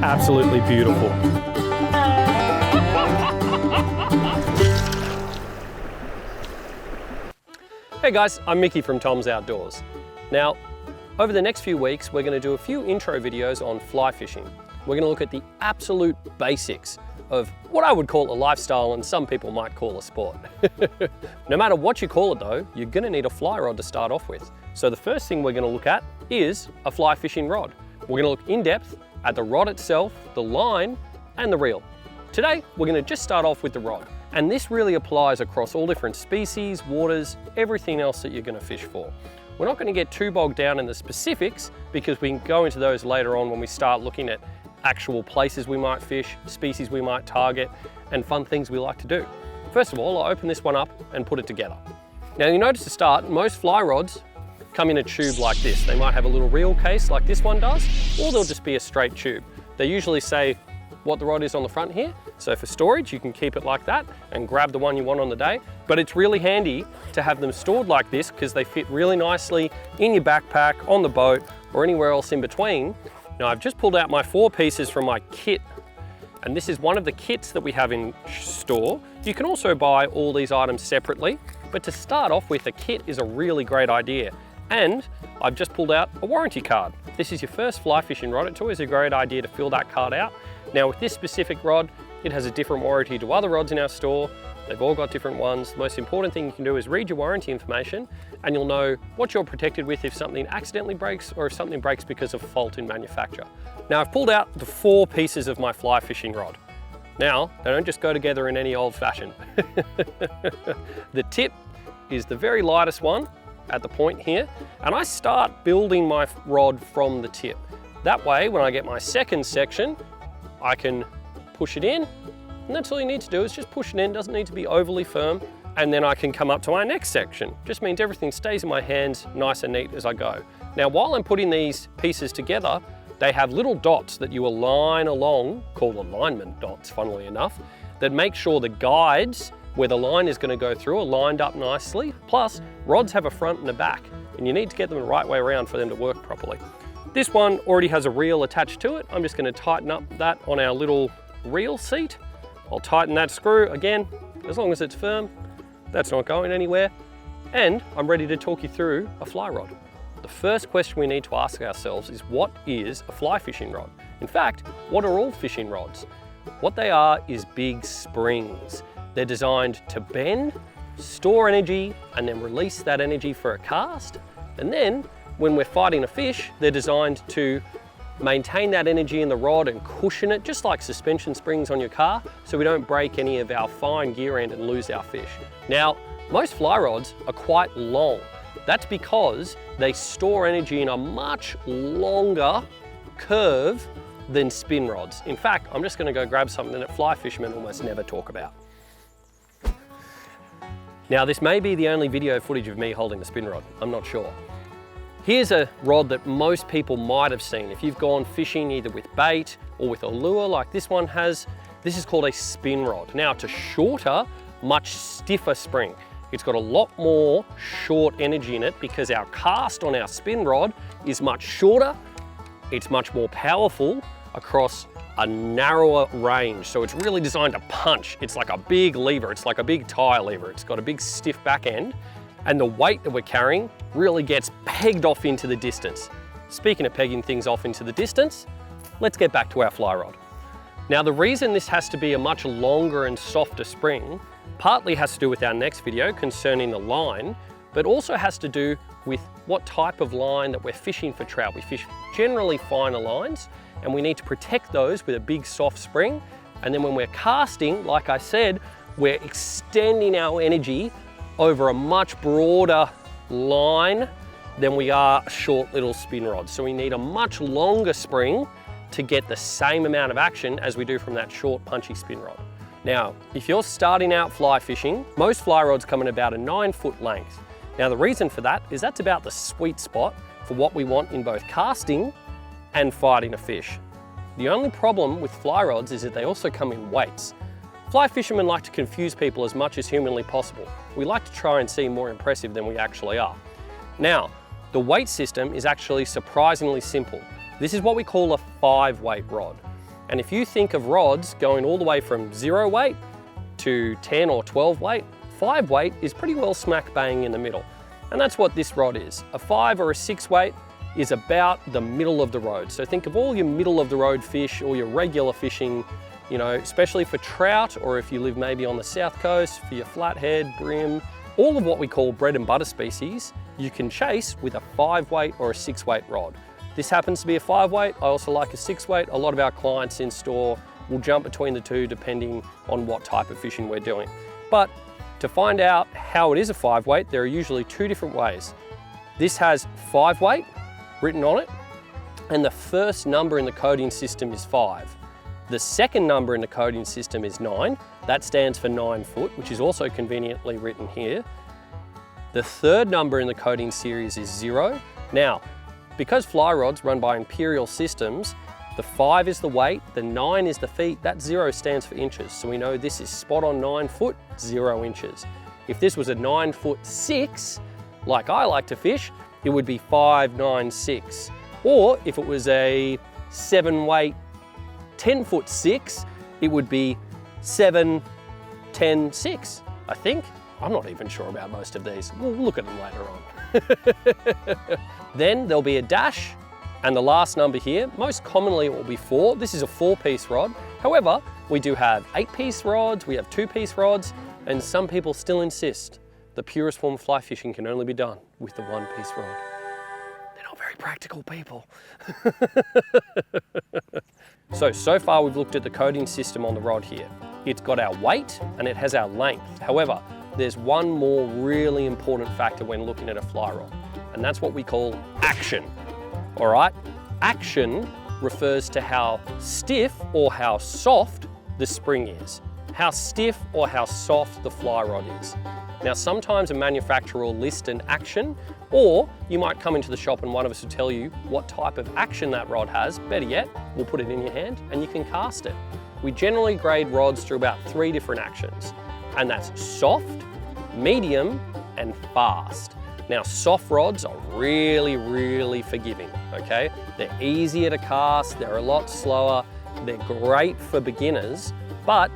absolutely beautiful. Hey guys, I'm Mickey from Tom's Outdoors. Now, over the next few weeks, we're going to do a few intro videos on fly fishing. We're going to look at the absolute basics of what I would call a lifestyle and some people might call a sport. No matter what you call it though, you're going to need a fly rod to start off with. So the first thing we're going to look at is a fly fishing rod. We're going to look in depth at the rod itself, the line, and the reel. Today, we're going to just start off with the rod. And this really applies across all different species, waters, everything else that you're going to fish for. We're not going to get too bogged down in the specifics because we can go into those later on when we start looking at actual places we might fish, species we might target, and fun things we like to do. First of all, I'll open this one up and put it together. Now you notice to start, most fly rods come in a tube like this. They might have a little reel case like this one does, or they'll just be a straight tube. They usually say what the rod is on the front here. So for storage, you can keep it like that and grab the one you want on the day. But it's really handy to have them stored like this because they fit really nicely in your backpack, on the boat, or anywhere else in between. Now I've just pulled out my 4 pieces from my kit, and this is one of the kits that we have in store. You can also buy all these items separately, but to start off with, a kit is a really great idea. And I've just pulled out a warranty card. This is your first fly fishing rod. It's always a great idea to fill that card out. Now with this specific rod, it has a different warranty to other rods in our store. They've all got different ones. The most important thing you can do is read your warranty information and you'll know what you're protected with if something accidentally breaks or if something breaks because of fault in manufacture. Now I've pulled out the 4 pieces of my fly fishing rod. Now, they don't just go together in any old fashion. The tip is the very lightest one at the point here, and I start building my rod from the tip. That way, when I get my second section, I can push it in, and that's all you need to do is just push it in. It doesn't need to be overly firm, and then I can come up to my next section. Just means everything stays in my hands nice and neat as I go. Now while I'm putting these pieces together, they have little dots that you align along, called alignment dots funnily enough, that make sure the guides where the line is going to go through are lined up nicely. Plus, rods have a front and a back, and you need to get them the right way around for them to work properly. This one already has a reel attached to it. I'm just going to tighten up that on our little reel seat. I'll tighten that screw again, as long as it's firm, that's not going anywhere. And I'm ready to talk you through a fly rod. The first question we need to ask ourselves is, what is a fly fishing rod? In fact, what are all fishing rods? What they are is big springs. They're designed to bend, store energy, and then release that energy for a cast. And then when we're fighting a fish, they're designed to maintain that energy in the rod and cushion it, just like suspension springs on your car, so we don't break any of our fine gear end and lose our fish. Now, most fly rods are quite long. That's because they store energy in a much longer curve than spin rods. In fact, I'm just going to go grab something that fly fishermen almost never talk about. Now, this may be the only video footage of me holding the spin rod, I'm not sure. Here's a rod that most people might have seen. If you've gone fishing either with bait or with a lure like this one has, this is called a spin rod. Now it's a shorter, much stiffer spring. It's got a lot more short energy in it because our cast on our spin rod is much shorter, it's much more powerful across a narrower range. So it's really designed to punch. It's like a big lever, it's like a big tire lever. It's got a big stiff back end, and the weight that we're carrying really gets pegged off into the distance. Speaking of pegging things off into the distance, let's get back to our fly rod. Now the reason this has to be a much longer and softer spring partly has to do with our next video concerning the line, but also has to do with what type of line that we're fishing for trout. We fish generally finer lines, and we need to protect those with a big soft spring. And then when we're casting, like I said, we're extending our energy over a much broader line than we are short little spin rods. So we need a much longer spring to get the same amount of action as we do from that short punchy spin rod. Now, if you're starting out fly fishing, most fly rods come in about a 9-foot length. Now the reason for that is that's about the sweet spot for what we want in both casting and fighting a fish. The only problem with fly rods is that they also come in weights. Fly fishermen like to confuse people as much as humanly possible. We like to try and seem more impressive than we actually are. Now, the weight system is actually surprisingly simple. This is what we call a 5-weight rod. And if you think of rods going all the way from 0 weight to 10 or 12 weight, 5 weight is pretty well smack bang in the middle. And that's what this rod is. A 5 or a 6 weight is about the middle of the road. So think of all your middle of the road fish, or your regular fishing, you know, especially for trout, or if you live maybe on the south coast, for your flathead, brim, all of what we call bread and butter species, you can chase with a 5 weight or a 6 weight rod. This happens to be a 5 weight. I also like a 6 weight. A lot of our clients in store will jump between the two depending on what type of fishing we're doing. But to find out how it is a 5 weight, there are usually 2 different ways. This has 5 weight written on it, and the first number in the coding system is 5. The second number in the coding system is 9. That stands for 9 foot, which is also conveniently written here. The third number in the coding series is 0. Now, because fly rods run by imperial systems, the 5 is the weight, the 9 is the feet, that 0 stands for inches. So we know this is spot on 9 foot, 0 inches. If this was a 9 foot 6, like I like to fish, it would be 5, 9, 6. Or if it was a 7 weight 10 foot 6, it would be 7, 10, 6, I think. I'm not even sure about most of these. We'll look at them later on. Then there'll be a dash, and the last number here, most commonly it will be 4. This is a 4-piece rod. However, we do have 8-piece rods, we have 2-piece rods, and some people still insist the purest form of fly fishing can only be done with the 1-piece rod. They're not very practical people. So far we've looked at the coding system on the rod here. It's got our weight and it has our length. However, there's one more really important factor when looking at a fly rod, and that's what we call action. All right? Action refers to how stiff or how soft the spring is, how stiff or how soft the fly rod is. Now, sometimes a manufacturer will list an action, or you might come into the shop and one of us will tell you what type of action that rod has. Better yet, we'll put it in your hand and you can cast it. We generally grade rods through about 3 different actions, and that's soft, medium, and fast. Now, soft rods are really, really forgiving, okay? They're easier to cast, they're a lot slower, they're great for beginners, but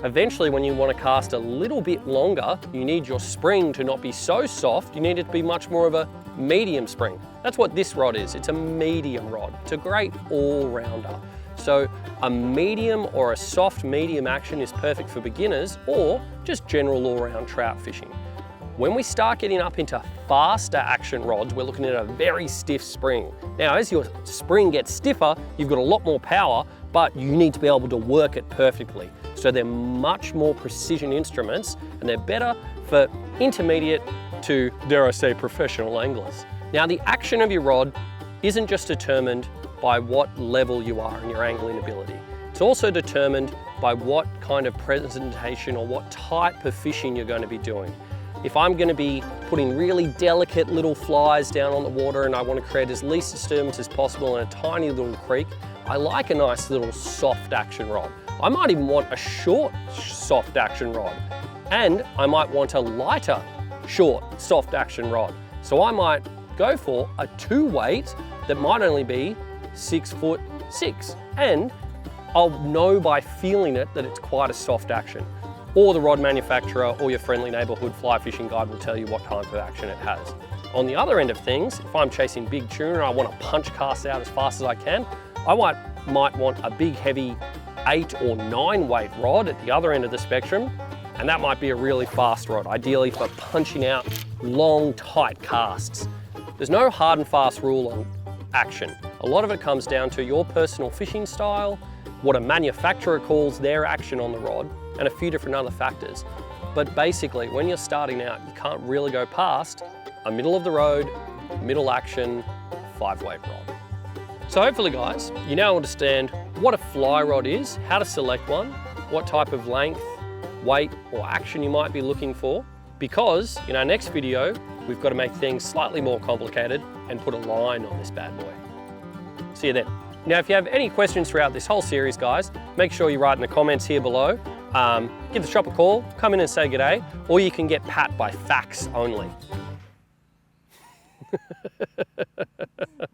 eventually when you want to cast a little bit longer, you need your spring to not be so soft, you need it to be much more of a medium spring. That's what this rod is, it's a medium rod. It's a great all-rounder. So a medium or a soft medium action is perfect for beginners or just general all-round trout fishing. When we start getting up into faster action rods, we're looking at a very stiff spring. Now, as your spring gets stiffer, you've got a lot more power, but you need to be able to work it perfectly. So they're much more precision instruments, and they're better for intermediate to, dare I say, professional anglers. Now, the action of your rod isn't just determined by what level you are in your angling ability. It's also determined by what kind of presentation or what type of fishing you're going to be doing. If I'm going to be putting really delicate little flies down on the water and I want to create as least disturbance as possible in a tiny little creek, I like a nice little soft action rod. I might even want a short soft action rod, and I might want a lighter short soft action rod. So I might go for a 2 weight that might only be 6 foot 6, and I'll know by feeling it that it's quite a soft action. Or the rod manufacturer or your friendly neighborhood fly fishing guide will tell you what type of action it has. On the other end of things, if I'm chasing big tuna and I want to punch cast out as fast as I can, I might want a big heavy 8 or 9 weight rod at the other end of the spectrum, and that might be a really fast rod, ideally for punching out long, tight casts. There's no hard and fast rule on action. A lot of it comes down to your personal fishing style, what a manufacturer calls their action on the rod, and a few different other factors. But basically, when you're starting out, you can't really go past a middle of the road, middle action, 5 weight rod. So hopefully guys, you now understand what a fly rod is, how to select one, what type of length, weight, or action you might be looking for, because in our next video, we've got to make things slightly more complicated and put a line on this bad boy. See you then. Now, if you have any questions throughout this whole series, guys, make sure you write in the comments here below. Give the shop a call, come in and say g'day, or you can get pat by fax only.